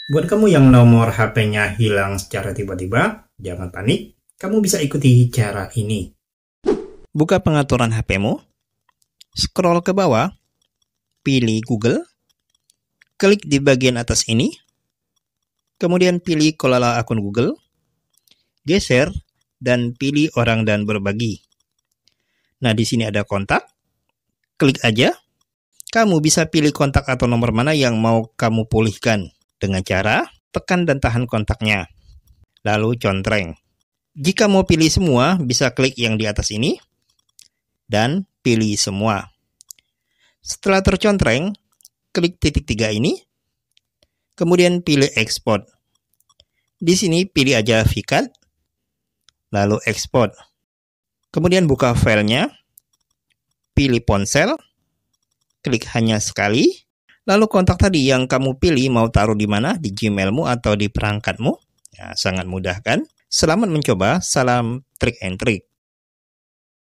Buat kamu yang nomor HP-nya hilang secara tiba-tiba, jangan panik. Kamu bisa ikuti cara ini. Buka pengaturan HP-mu, scroll ke bawah, pilih Google, klik di bagian atas ini, kemudian pilih kelola akun Google, geser, dan pilih orang dan berbagi. Nah, di sini ada kontak, klik aja. Kamu bisa pilih kontak atau nomor mana yang mau kamu pulihkan dengan cara tekan dan tahan kontaknya, lalu contreng. Jika mau pilih semua, bisa klik yang di atas ini, dan pilih semua. Setelah tercontreng, klik titik 3 ini, kemudian pilih export. Di sini pilih aja VCAT, lalu export. Kemudian buka filenya, pilih ponsel, klik hanya sekali, lalu kontak tadi yang kamu pilih mau taruh di mana, di Gmailmu atau di perangkatmu. Ya, sangat mudah kan? Selamat mencoba, salam trik and trik.